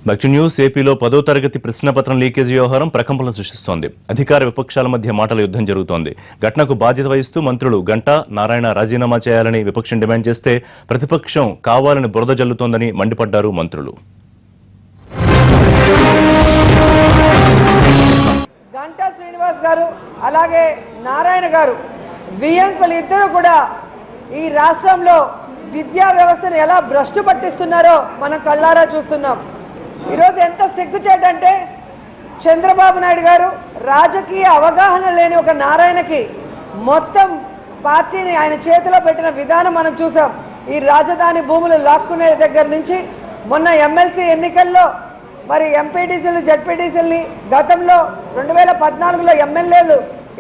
Back news. ఏపీలో 10వ తరగతి ప్రశ్నపత్రం లీకేజీ వ్యవహారం ప్రకంపనలు సృష్టిస్తోంది. అధికార విపక్షాల మధ్య మాటల యుద్ధం జరుగుతోంది. ఘటనకు బాధ్యత వహిస్తూ మంత్రులు గంటా, నారాయణ రాజీనామా చేయాలని విపక్షం డిమాండ్ చేస్తే ప్రతిపక్షం కావాలని బురద జల్లుతోందని మండిపడ్డారు మంత్రులు. గంటా శ్రీనివాస్ గారు అలాగే నారాయణ గారు వియంకులు ఇద్దరు కూడా ఈ రాష్ట్రంలో విద్యా వ్యవస్థను ఎలా భ్రష్టు పట్టిస్తున్నారో మనం కళ్ళారా చూస్తున్నాం. ఈరోజు ఎంత సిగ్గుచేటంటే చంద్రబాబు నాయుడు గారు రాజకీయ అవగాహన లేని ఒక నారాయణకి మొత్తం పార్టీని ఆయన చేతిలో పెట్టిన విధానం మనం చూసాం. ఈ రాజధాని భూములు లాక్కునే దగ్గర నుంచి మొన్న ఎమ్మెల్సీ ఎన్నికల్లో మరి ఎంపీటీసీలు జడ్పీటీసీలని గతంలో 2014లో ఎమ్మెల్యేలు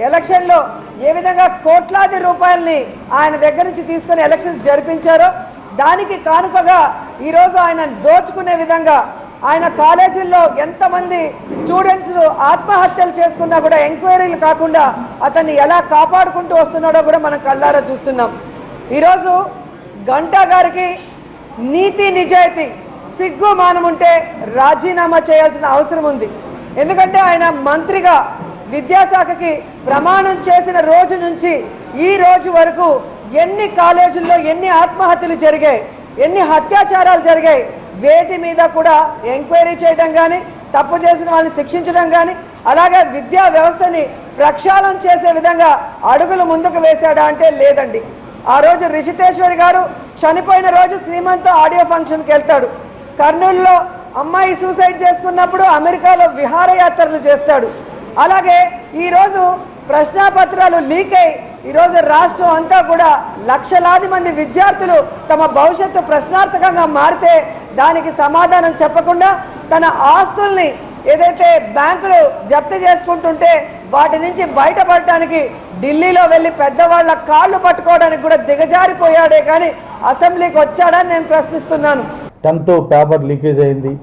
ఎలక్షన్లో ఏ విధంగా కోట్లాది రూపాయల్ని ఆయన దగ్గర నుంచి తీసుకుని ఎలక్షన్స్ జరిపించారో దానికి కానుకగా ఈరోజు ఆయన దోచుకునే విధంగా ఆయన కాలేజీల్లో ఎంతమంది స్టూడెంట్స్ ఆత్మహత్యలు చేసుకున్నా కూడా ఎంక్వైరీలు కాకుండా అతన్ని ఎలా కాపాడుకుంటూ వస్తున్నాడో కూడా మనం కళ్ళారా చూస్తున్నాం. ఈరోజు గంటా గారికి నీతి నిజాయితీ సిగ్గు మానముంటే రాజీనామా చేయాల్సిన అవసరం ఉంది. ఎందుకంటే ఆయన మంత్రిగా విద్యాశాఖకి ప్రమాణం చేసిన రోజు నుంచి ఈ రోజు వరకు ఎన్ని కాలేజీల్లో ఎన్ని ఆత్మహత్యలు జరిగాయి, ఎన్ని అత్యాచారాలు జరిగాయి, వేటి మీద కూడా ఎంక్వైరీ చేయడం కానీ తప్పు చేసిన వాళ్ళని శిక్షించడం కానీ అలాగే విద్యా వ్యవస్థని ప్రక్షాళన చేసే విధంగా అడుగులు ముందుకు వేశాడా అంటే లేదండి. ఆ రోజు రిషితేశ్వరి గారు చనిపోయిన రోజు శ్రీమంత్ ఆడియో ఫంక్షన్కి వెళ్తాడు. కర్నూలులో అమ్మాయి సూసైడ్ చేసుకున్నప్పుడు అమెరికాలో విహారయాత్రలు చేస్తాడు. అలాగే ఈరోజు ప్రశ్నాపత్రాలు లీక్ అయి ఈరోజు రాష్ట్రం అంతా కూడా లక్షలాది మంది విద్యార్థులు తమ భవిష్యత్తు ప్రశ్నార్థకంగా మారితే దానికి సమాధానం చెప్పకుండా తన ఆస్తుల్ని ఏదైతే బ్యాంకులు జప్తు చేసుకుంటుంటే వాటి నుంచి బయటపడటానికి ఢిల్లీలో వెళ్ళి పెద్దవాళ్ల కాళ్ళు పట్టుకోవడానికి కూడా దిగజారిపోయాడే కానీ అసెంబ్లీకి వచ్చాడని నేను ప్రశ్నిస్తున్నాను. 10th పేపర్ లీకేజ్ అయింది.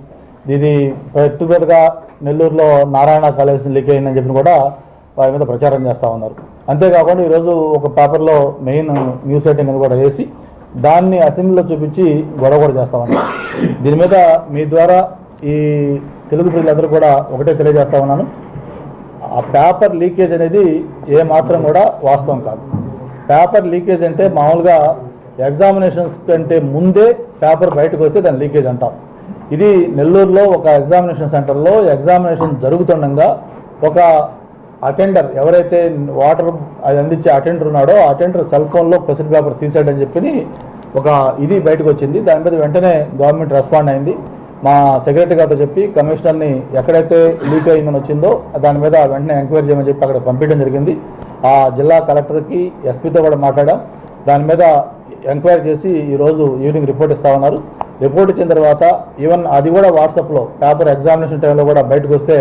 ఇది పర్టికులర్గా నెల్లూరులో నారాయణ కాలేజ్ లీక్ అయిందని చెప్పి కూడా వారి మీద ప్రచారం చేస్తూ ఉన్నారు. అంతేకాకుండా ఈరోజు ఒక పేపర్లో మెయిన్ న్యూస్ రైటింగ్ అని కూడా వేసి దాన్ని అసెంబ్లీలో చూపించి గొడవ కూడా చేస్తూ ఉన్నారు. దీని మీద మీ ద్వారా ఈ తెలుగు ప్రజలందరూ కూడా ఒకటే తెలియజేస్తా ఉన్నాను, ఆ పేపర్ లీకేజ్ అనేది ఏమాత్రం కూడా వాస్తవం కాదు. పేపర్ లీకేజ్ అంటే మామూలుగా ఎగ్జామినేషన్స్ కంటే ముందే పేపర్ బయటకు వస్తే దాన్ని లీకేజ్ అంటాం. ఇది నెల్లూరులో ఒక ఎగ్జామినేషన్ సెంటర్లో ఎగ్జామినేషన్ జరుగుతుండగా ఒక అటెండర్ ఎవరైతే వాటర్ అది అందించే అటెండర్ ఉన్నాడో ఆ అటెండర్ సెల్ ఫోన్లో క్వశ్చన్ పేపర్ తీసాడని చెప్పి ఒక ఇది బయటకు వచ్చింది. దాని మీద వెంటనే గవర్నమెంట్ రెస్పాండ్ అయింది. మా సెక్రటరీ గారితో చెప్పి కమిషనర్ని ఎక్కడైతే లీక్ అయిందని వచ్చిందో దాని మీద వెంటనే ఎంక్వైరీ చేయమని చెప్పి అక్కడ పంపించడం జరిగింది. ఆ జిల్లా కలెక్టర్కి ఎస్పీతో కూడా మాట్లాడాం. దాని మీద ఎంక్వైరీ చేసి ఈరోజు ఈవినింగ్ రిపోర్ట్ ఇస్తా ఉన్నారు. రిపోర్ట్ ఇచ్చిన తర్వాత ఈవెన్ అది కూడా వాట్సాప్లో పేపర్ ఎగ్జామినేషన్ టైంలో కూడా బయటకు వస్తే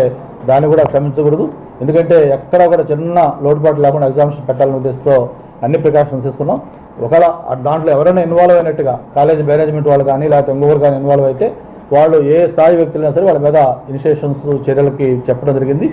దాన్ని కూడా క్షమించకూడదు. ఎందుకంటే ఎక్కడా కూడా చిన్న లోటుపాటు లేకుండా ఎగ్జామినేషన్ పెట్టాలనే ఉద్దేశంతో అన్ని ప్రికాషన్స్ తీసుకున్నాం. ఒకవేళ దాంట్లో ఎవరైనా ఇన్వాల్వ్ అయినట్టుగా కాలేజ్ మేనేజ్మెంట్ వాళ్ళు కానీ లేకపోతే ఇంకొకరు కానీ ఇన్వాల్వ్ అయితే వాళ్ళు ఏ స్థాయి వ్యక్తులైనా సరే వాళ్ళ మీద ఇనిషియేషన్స్ చర్యలకి చెప్పడం జరిగింది.